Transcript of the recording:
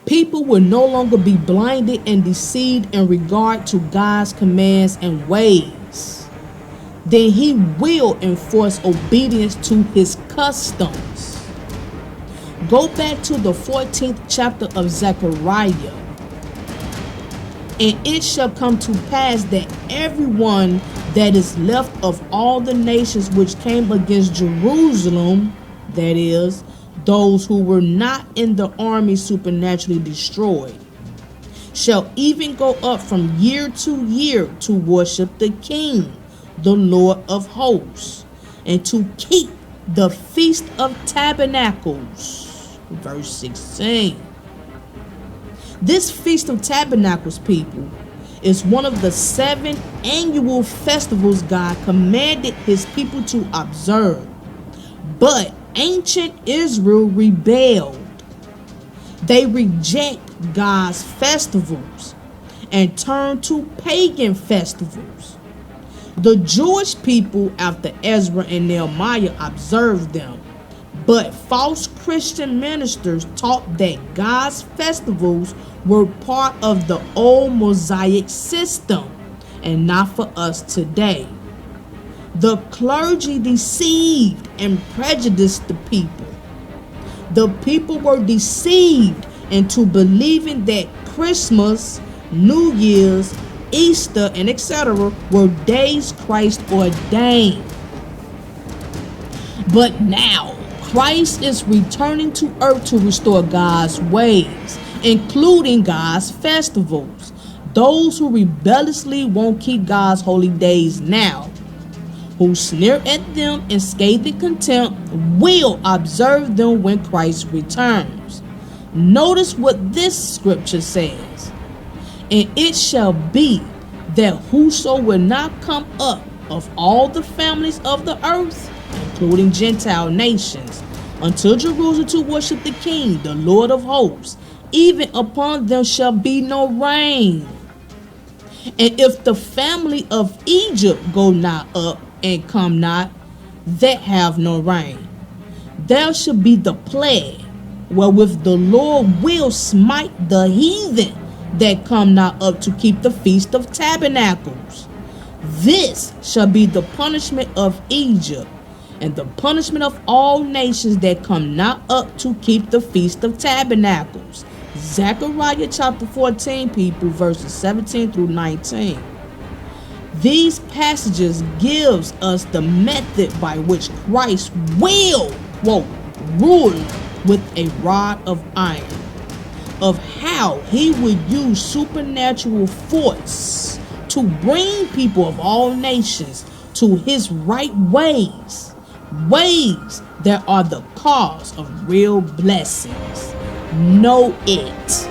People will no longer be blinded and deceived in regard to God's commands and ways. Then he will enforce obedience to his customs. Go back to the 14th chapter of Zechariah. And it shall come to pass that everyone that is left of all the nations which came against Jerusalem, that is, those who were not in the army supernaturally destroyed, shall even go up from year to year to worship the King, the Lord of hosts, and to keep the Feast of Tabernacles. Verse 16. This Feast of Tabernacles, people, is one of the 7 annual festivals God commanded his people to observe. But ancient Israel rebelled. They reject God's festivals and turn to pagan festivals. The Jewish people after Ezra and Nehemiah observed them, but false Christian ministers taught that God's festivals were part of the old Mosaic system and not for us today. The clergy deceived and prejudiced the people. The people were deceived into believing that Christmas, New Year's, Easter, and etc. were days Christ ordained. But now, Christ is returning to earth to restore God's ways, including God's festivals. Those who rebelliously won't keep God's holy days now, who sneer at them in scathing contempt, will observe them when Christ returns. Notice what this scripture says. And it shall be that whoso will not come up of all the families of the earth, including Gentile nations, unto Jerusalem to worship the King, the Lord of hosts, even upon them shall be no rain. And if the family of Egypt go not up and come not, that have no rain, there shall be the plague, wherewith the Lord will smite the heathen that come not up to keep the Feast of Tabernacles. This shall be the punishment of Egypt, and the punishment of all nations that come not up to keep the Feast of Tabernacles. Zechariah chapter 14, people, verses 17 through 19. These passages gives us the method by which Christ will, quote, rule with a rod of iron, of how he would use supernatural force to bring people of all nations to his right ways, ways that are the cause of real blessings. Know it.